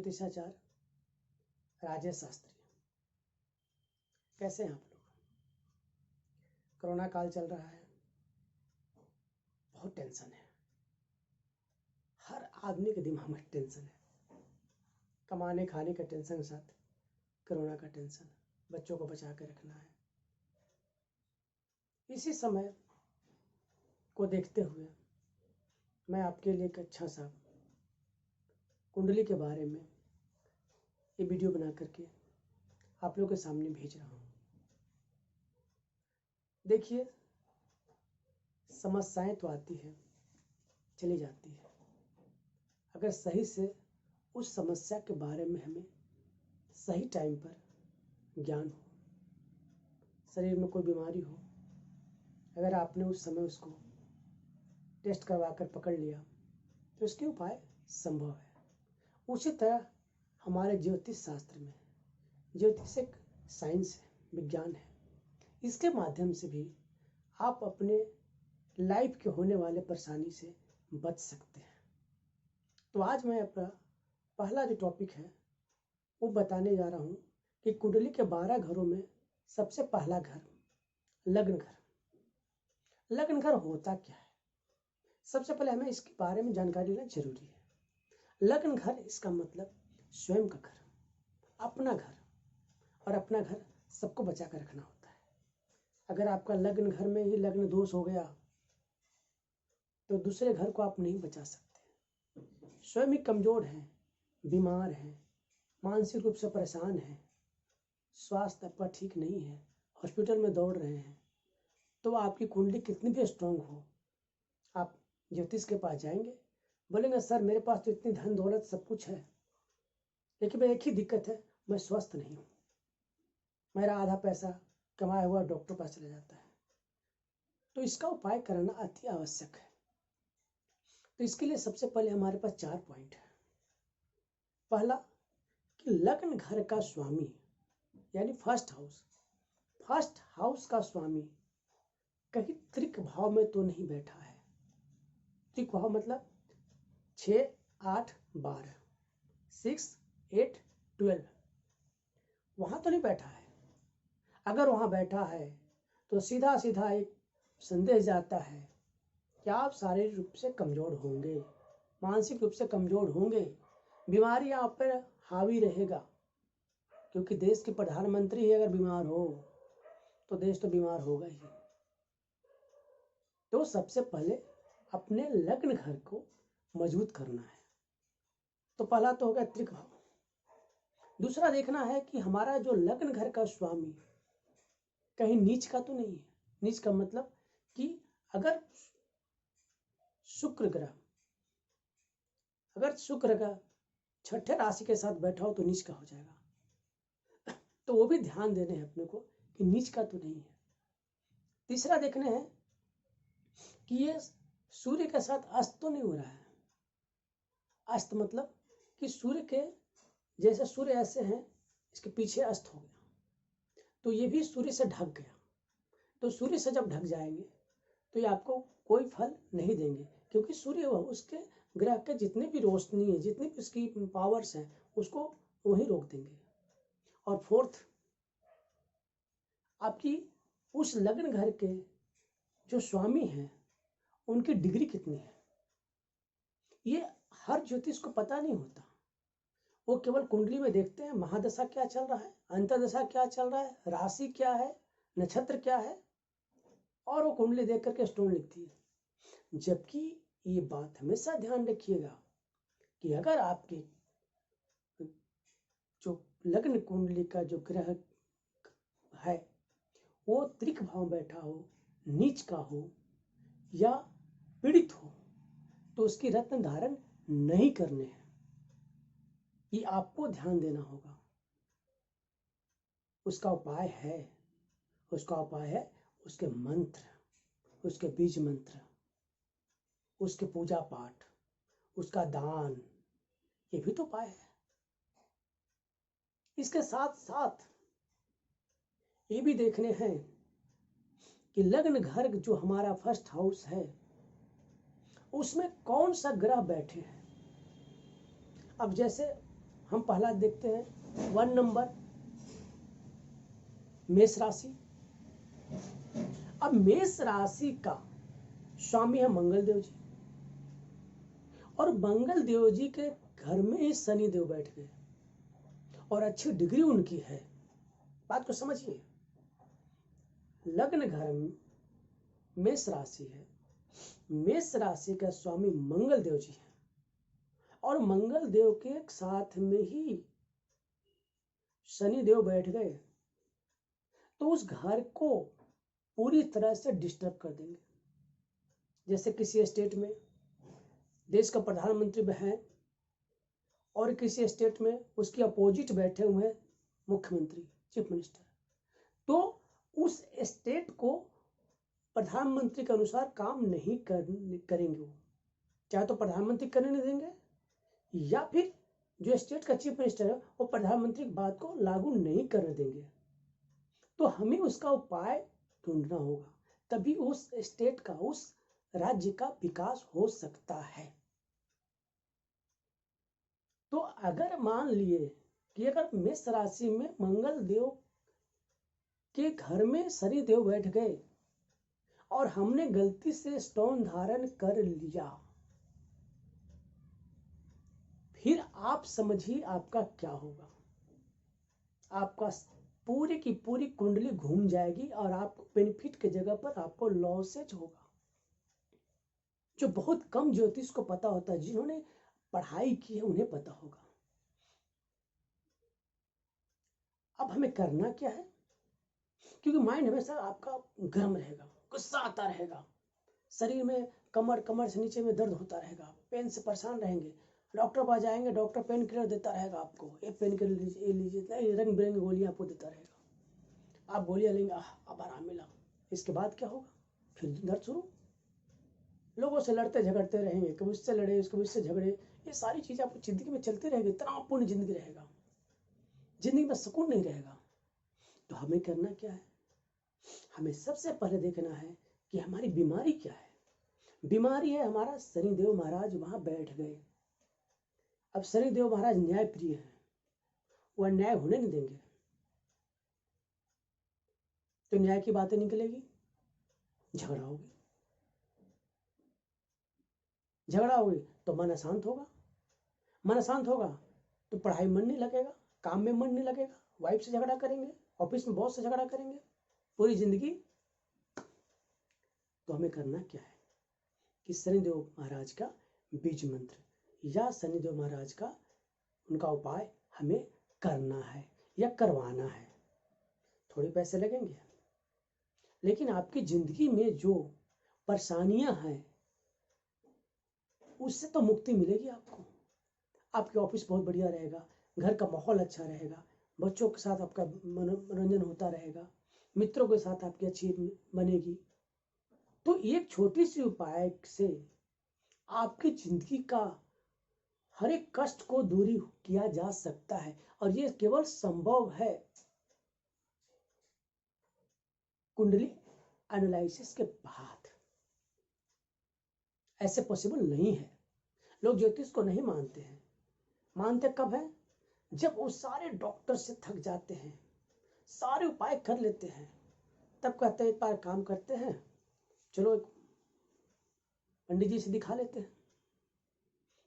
ज्योतिषाचार्य राजेश शास्त्री। कैसे हैं आप लोग? कोरोना काल चल रहा है, बहुत टेंशन है, हर आदमी के दिमाग में टेंशन है। कमाने खाने का टेंशन के साथ कोरोना का टेंशन, बच्चों को बचा के रखना है। इसी समय को देखते हुए मैं आपके लिए एक अच्छा सा कुंडली के बारे में ये वीडियो बना करके आप लोगों के सामने भेज रहा हूँ। देखिए, समस्याएं तो आती है, चली जाती है। अगर सही से उस समस्या के बारे में हमें सही टाइम पर ज्ञान हो, शरीर में कोई बीमारी हो, अगर आपने उस समय उसको टेस्ट करवा कर पकड़ लिया तो इसके उपाय संभव है। उसी तरह हमारे ज्योतिष शास्त्र में, ज्योतिष एक साइंस है, विज्ञान है। इसके माध्यम से भी आप अपने लाइफ के होने वाले परेशानी से बच सकते हैं। तो आज मैं अपना पहला जो टॉपिक है वो बताने जा रहा हूँ कि कुंडली के 12 घरों में सबसे पहला घर लग्न घर। लग्न घर होता क्या है? सबसे पहले हमें इसके बारे में जानकारी लेना जरूरी है। लग्न घर, इसका मतलब स्वयं का घर, अपना घर। और अपना घर सबको बचा कर रखना होता है। अगर आपका लग्न घर में ही लग्न दोष हो गया तो दूसरे घर को आप नहीं बचा सकते। स्वयं ही कमजोर हैं, बीमार हैं, मानसिक रूप से परेशान हैं, स्वास्थ्य आपका ठीक नहीं है, हॉस्पिटल में दौड़ रहे हैं, तो आपकी कुंडली कितनी भी स्ट्रांग हो, आप ज्योतिष के पास जाएंगे, बोलेंगे सर मेरे पास तो इतनी धन दौलत सब कुछ है, लेकिन एक ही दिक्कत है, मैं स्वस्थ नहीं हूँ, मेरा आधा पैसा कमाया हुआ डॉक्टर पास चला जाता है। तो इसका उपाय करना अति आवश्यक है। तो इसके लिए सबसे पहले हमारे पास 4 पॉइंट है। पहला कि लग्न घर का स्वामी यानी फर्स्ट हाउस का स्वामी कहीं त्रिक भाव में तो नहीं बैठा है। त्रिक भाव मतलब 6, 8, 12, 6, 8, 12, वहां तो नहीं बैठा है। अगर वहां बैठा है तो सीधा सीधा एक संदेश जाता है कि आप शारीरिक रूप से कमजोर होंगे, मानसिक रूप से कमजोर होंगे, बीमारी आप पर हावी रहेगा। क्योंकि देश के प्रधानमंत्री ही अगर बीमार हो तो देश तो बीमार होगा ही। तो सबसे पहले अपने लग्न घर को मजबूत करना है। तो पहला तो होगा त्रिक भाव। दूसरा देखना है कि हमारा जो लग्न घर का स्वामी कहीं नीच का तो नहीं है। नीच का मतलब कि अगर शुक्र ग्रह छठे राशि के साथ बैठा हो तो नीच का हो जाएगा। तो वो भी ध्यान देने हैं अपने को कि नीच का तो नहीं है। तीसरा देखने हैं कि ये सूर्य के साथ अस्त तो नहीं हो रहा है। अस्त मतलब कि सूर्य के जैसे सूर्य ऐसे हैं, इसके पीछे अस्त हो गया तो ये भी सूर्य से ढक गया। तो सूर्य से जब ढक जाएंगे तो ये आपको कोई फल नहीं देंगे, क्योंकि सूर्य उसके ग्रह के जितने भी रोशनी है, जितनी भी उसकी पावर्स हैं, उसको वही रोक देंगे। और फोर्थ, आपकी उस लग्न घर के जो स्वामी हैं उनकी डिग्री कितनी है, ये हर ज्योतिष को पता नहीं होता। वो केवल कुंडली में देखते हैं महादशा क्या चल रहा है, अंतर्दशा क्या चल रहा है, राशि क्या है, नक्षत्र क्या है, और वो कुंडली देख करके स्टोन लिखती है। जबकि ये बात हमेशा ध्यान रखिएगा कि अगर आपके जो लग्न कुंडली का जो ग्रह है वो त्रिक भाव बैठा हो, नीच का हो या पीड़ित हो, तो उसकी रत्न धारण नहीं करने हैं। ये आपको ध्यान देना होगा। उसका उपाय है उसके मंत्र, उसके बीज मंत्र, उसके पूजा पाठ, उसका दान, ये भी तो उपाय है। इसके साथ साथ ये भी देखने हैं कि लग्न घर जो हमारा फर्स्ट हाउस है उसमें कौन सा ग्रह बैठे हैं। अब जैसे हम पहला देखते हैं 1 नंबर मेष राशि। अब मेष राशि का स्वामी है मंगल देव जी, और मंगल देव जी के घर में ही शनि देव बैठ गए और अच्छी डिग्री उनकी है। बात को समझिए, लग्न घर में मेष राशि है, मेष राशि का स्वामी मंगल देव जी है, और मंगल देव के साथ में ही शनि देव बैठ गए, तो उस घर को पूरी तरह से डिस्टर्ब कर देंगे। जैसे किसी स्टेट में देश का प्रधानमंत्री है और किसी स्टेट में उसके अपोजिट बैठे हुए हैं मुख्यमंत्री, चीफ मिनिस्टर, तो उस स्टेट को प्रधानमंत्री के अनुसार काम नहीं करेंगे वो, चाहे तो प्रधानमंत्री करने नहीं देंगे, या फिर जो स्टेट का चीफ मिनिस्टर है वो प्रधानमंत्री की बात को लागू नहीं करने देंगे। तो हमें उसका उपाय ढूंढना होगा, तभी उस स्टेट का, उस राज्य का विकास हो सकता है। तो अगर मान लिए कि अगर मेष राशि में मंगल देव के घर में शनि देव बैठ गए और हमने गलती से स्टोन धारण कर लिया, फिर आप समझिए आपका क्या होगा। आपका पूरी की पूरी कुंडली घूम जाएगी और आपको बेनिफिट की जगह पर आपको लॉसेज होगा। जो बहुत कम ज्योतिष को पता होता है, जिन्होंने पढ़ाई की है उन्हें पता होगा। अब हमें करना क्या है, क्योंकि माइंड हमेशा आपका गर्म रहेगा, गुस्सा आता रहेगा, शरीर में कमर से नीचे में दर्द होता रहेगा, पेन से परेशान रहेंगे, डॉक्टर पास जाएंगे, डॉक्टर पेन किलर देता रहेगा आपको, ये पेन किलर लीजिए, रंग बिरंगी गोलियां आपको देता रहेगा, आप गोलियां लेंगे, अब आराम मिला। इसके बाद क्या होगा, फिर दर्द शुरू, लोगों से लड़ते झगड़ते रहेंगे, कभी उससे लड़े, कभी उससे झगड़े, ये सारी चीजें आपको जिंदगी में चलती रहेगी, तनावपूर्ण जिंदगी रहेगा, जिंदगी में सुकून नहीं रहेगा। तो हमें करना क्या है, हमें सबसे पहले देखना है कि हमारी बीमारी क्या है। बीमारी है हमारा शनिदेव महाराज वहां बैठ गए। अब शनिदेव महाराज न्याय प्रिय है, वो अन्याय होने नहीं देंगे, तो न्याय की बातें निकलेगी, झगड़ा होगी, झगड़ा होगी तो मन अशांत होगा, मन अशांत होगा तो पढ़ाई मन नहीं लगेगा, काम में मन नहीं लगेगा, वाइफ से झगड़ा करेंगे, ऑफिस में बॉस से झगड़ा करेंगे, पूरी जिंदगी। तो हमें करना क्या है कि शनिदेव महाराज का बीज मंत्र या शनिदेव महाराज का उनका उपाय हमें करना है या करवाना है। थोड़े पैसे लगेंगे, लेकिन आपकी जिंदगी में जो परेशानियां हैं उससे तो मुक्ति मिलेगी आपको। आपके ऑफिस बहुत बढ़िया रहेगा, घर का माहौल अच्छा रहेगा, बच्चों के साथ आपका मनोरंजन होता रहेगा, मित्रों के साथ आपकी अच्छी बनेगी। तो एक छोटी सी उपाय से आपकी जिंदगी का हर एक कष्ट को दूरी किया जा सकता है, और ये केवल संभव है कुंडली एनालिसिस के बाद। ऐसे पॉसिबल नहीं है। लोग ज्योतिष को नहीं मानते हैं। मानते कब है, जब वो सारे डॉक्टर से थक जाते हैं, सारे उपाय कर लेते हैं, तब कहते हैं एक बार काम करते हैं, चलो एक पंडित जी से दिखा लेते हैं।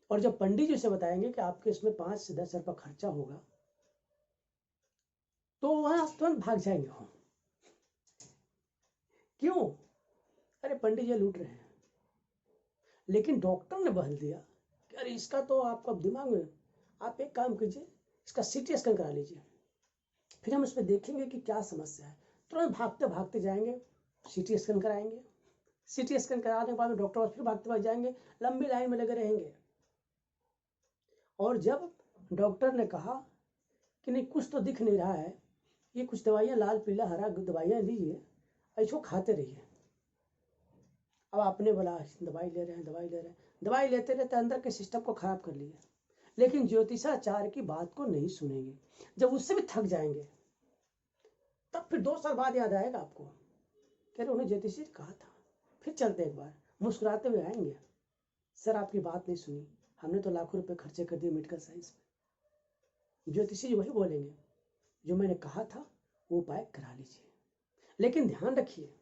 और जब पंडित जी से बताएंगे कि आपके इसमें 5 से 10 रुपये खर्चा होगा, तो वहां तुरंत भाग जाएंगे हम। क्यों? अरे पंडित जी लूट रहे हैं। लेकिन डॉक्टर ने बहल दिया कि अरे इसका तो आपका दिमाग में, आप एक काम कीजिए, इसका सीटी स्कैन करा लीजिए, फिर हम उसमें देखेंगे कि क्या समस्या है। तुरंत भागते भागते जाएंगे, सीटी स्कैन कराएंगे, सीटी स्कैन कराने के बाद डॉक्टर फिर भागते भाग जाएंगे, लंबी लाइन में लगे रहेंगे। और जब डॉक्टर ने कहा कि नहीं कुछ तो दिख नहीं रहा है, ये कुछ दवाइयाँ लाल पीला हरा दवाइयाँ लीजिए, ऐसो खाते रहिए। अब आपने बोला दवाई ले रहे हैं, दवाई लेते रहते अंदर के सिस्टम को खराब कर लिए, लेकिन ज्योतिषाचार्य की बात को नहीं सुनेंगे। जब उससे भी थक जाएंगे, तब फिर 2 साल बाद याद आएगा आपको, कह रहे उन्हें ज्योतिषी कहा था। फिर चलते एक बार मुस्कुराते हुए आएंगे, सर आपकी बात नहीं सुनी, हमने तो लाखों रुपए खर्चे कर दिए मेडिकल साइंस में, ज्योतिषी जी वही बोलेंगे जो मैंने कहा था वो उपाय करा लीजिए। लेकिन ध्यान रखिए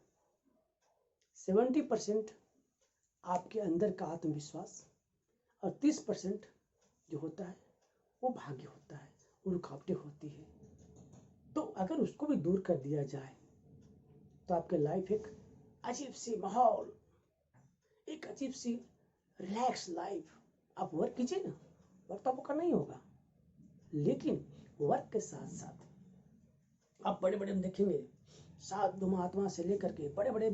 70% आपके अंदर का आत्मविश्वास और 30% जो होता है वो भाग्य होता है, वो रुकावटें होती है। तो अगर उसको भी दूर कर दिया जाए तो आपके लाइफ एक अजीब सी माहौल, एक अजीब सी रिलैक्स लाइफ। आप वर्क कीजिए ना, वर्क तो आपको करना ही होगा, लेकिन वर्क के साथ साथ आप बड़े बड़े देखेंगे साधु महात्मा से लेकर के बड़े बड़े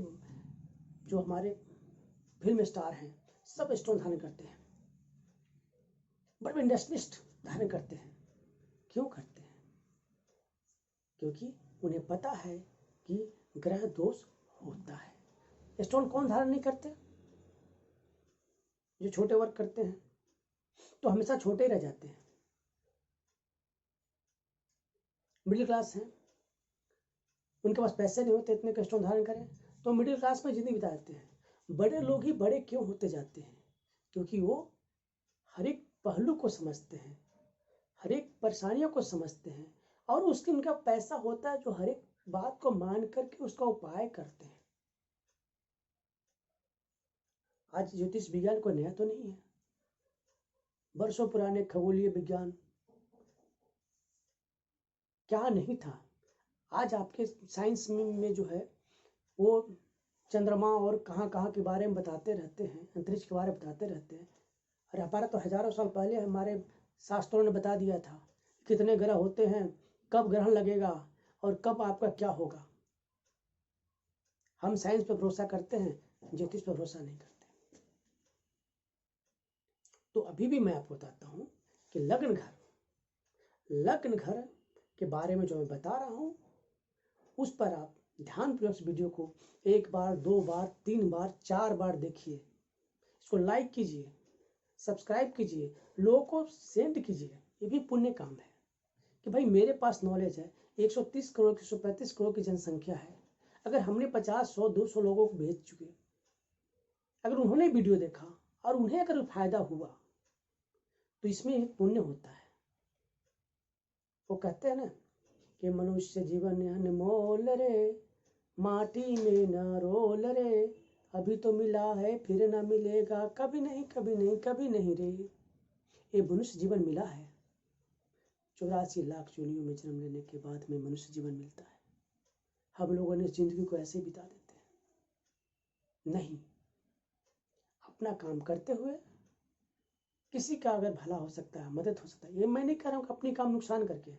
जो हमारे फिल्म स्टार हैं सब स्टोन धारण करते हैं, बड़े बड़े इंडस्ट्रिस्ट धारण करते हैं। क्यों करते हैं? क्योंकि उन्हें पता है कि ग्रह दोष होता है। स्टोन कौन धारण नहीं करते? जो छोटे वर्क करते हैं तो हमेशा छोटे ही रह जाते हैं। मिडिल क्लास हैं, उनके पास पैसे नहीं होते इतने स्टोन धारण करें, तो मिडिल क्लास में जिंदगी बिता देते हैं। बड़े लोग ही बड़े क्यों होते जाते हैं? क्योंकि वो हर एक पहलू को समझते हैं, हर एक परेशानियों को समझते हैं, और उसके उनका पैसा होता है जो हर एक बात को मान करके उसका उपाय करते हैं। आज ज्योतिष विज्ञान कोई नया तो नहीं है, वर्षों पुराने खगोलीय विज्ञान क्या नहीं था। आज आपके साइंस में जो है वो चंद्रमा और कहाँ कहाँ के बारे में बताते रहते हैं, अंतरिक्ष के बारे में बताते रहते हैं। अरे हमारा तो हजारों साल पहले हमारे शास्त्रों ने बता दिया था कितने ग्रह होते हैं, कब ग्रहण लगेगा और कब आपका क्या होगा। हम साइंस पर भरोसा करते हैं, ज्योतिष पर भरोसा नहीं करते। तो अभी भी मैं आपको बताता हूँ कि लग्न घर के बारे में जो मैं बता रहा हूँ उस पर आप ध्यानपूर्वक वीडियो को 1 बार 2 बार 3 बार 4 बार देखिए, इसको लाइक कीजिए, सब्सक्राइब कीजिए, लोगों को सेंड कीजिए। ये भी पुण्य काम है कि भाई मेरे पास नॉलेज है। 130 करोड़ 135 करोड़ की जनसंख्या है, अगर हमने 50 100 200 लोगों को भेज चुके, अगर उन्होंने वीडियो देखा और उन्हें अगर फायदा हुआ तो इसमें पुण्य होता है। वो कहते हैं ना कि मनुष्य जीवन अनमोल रे, माटी में न रोल रे, अभी तो मिला है फिर न मिलेगा, कभी नहीं कभी नहीं कभी नहीं रे। ये मनुष्य जीवन मिला है, 84 लाख योनियों में जन्म लेने के बाद में मनुष्य जीवन मिलता है। हम लोगों ने जिंदगी को ऐसे बिता देते हैं। नहीं, अपना काम करते हुए किसी का अगर भला हो सकता है, मदद हो सकता है। ये मैं नहीं कह रहा हूँ कि अपनी काम नुकसान करके।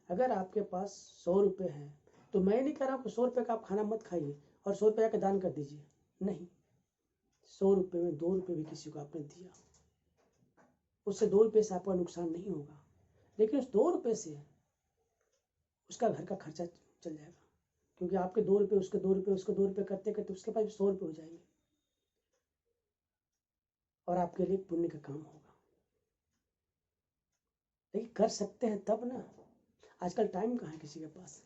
अगर आपके पास 100 रुपये हैं तो मैं नहीं कह रहा हूँ कि 100 रुपये का आप खाना मत खाइए और 100 रुपये का दान कर दीजिए। नहीं, 100 रुपये में 2 रुपये भी किसी को आपने दिया, उससे 2 रुपये से आपका नुकसान नहीं होगा, लेकिन उस 2 रुपये से उसका घर का खर्चा चल जाएगा, क्योंकि आपके 2 रुपये उसके 2 रुपये उसके 2 रुपये करते करते उसके पास 100 रुपये हो जाएंगे और आपके लिए पुण्य का काम होगा। लेकिन कर सकते हैं तब ना, आजकल टाइम कहाँ है किसी के पास।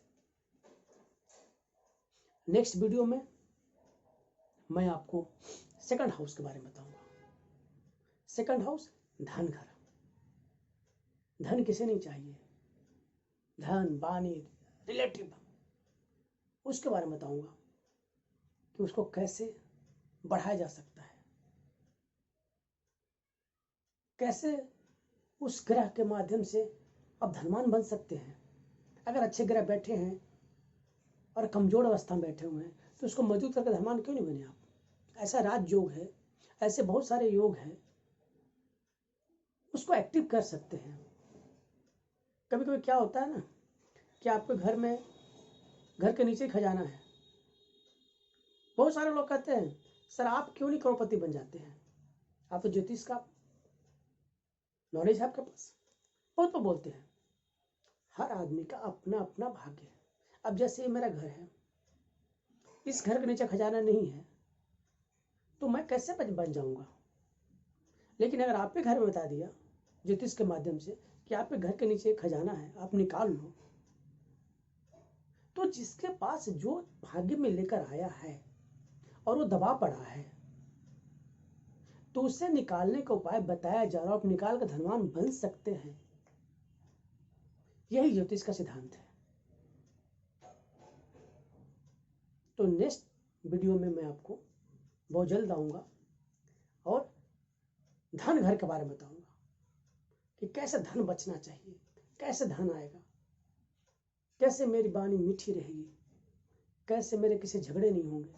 नेक्स्ट वीडियो में मैं आपको सेकंड हाउस के बारे में बताऊंगा। सेकंड हाउस धन घर। धन किसे नहीं चाहिए, धन बानी रिलेटिव, उसके बारे में बताऊंगा कि उसको कैसे बढ़ाया जा सकता है, कैसे उस ग्रह के माध्यम से आप धनवान बन सकते हैं। अगर अच्छे ग्रह बैठे हैं और कमजोर अवस्था में बैठे हुए हैं तो उसको मजबूत करके धनवान क्यों नहीं बने आप? ऐसा राज योग है, ऐसे बहुत सारे योग हैं, उसको एक्टिव कर सकते हैं। कभी कभी क्या होता है ना कि आपके घर में घर के नीचे खजाना है, बहुत सारे लोग कहते हैं सर आप क्यों नहीं करोड़पति बन जाते हैं, आप तो ज्योतिष का नॉलेज है आपके पास। बहुत लोग बोलते हैं। हर आदमी का अपना अपना भाग्य है। अब जैसे ये मेरा घर है, इस घर के नीचे खजाना नहीं है तो मैं कैसे बन जाऊंगा। लेकिन अगर आपके घर में बता दिया ज्योतिष के माध्यम से कि आपके घर के नीचे खजाना है, आप निकाल लो, तो जिसके पास जो भाग्य में लेकर आया है और वो दबा पड़ा है तो उसे निकालने का उपाय बताया जा रहा है। आप निकाल कर धनवान बन सकते हैं। यही ज्योतिष का सिद्धांत है। तो नेक्स्ट वीडियो में मैं आपको बहुत जल्द आऊँगा और धन घर के बारे में बताऊँगा कि कैसे धन बचना चाहिए, कैसे धन आएगा, कैसे मेरी वाणी मीठी रहेगी, कैसे मेरे किसी झगड़े नहीं होंगे,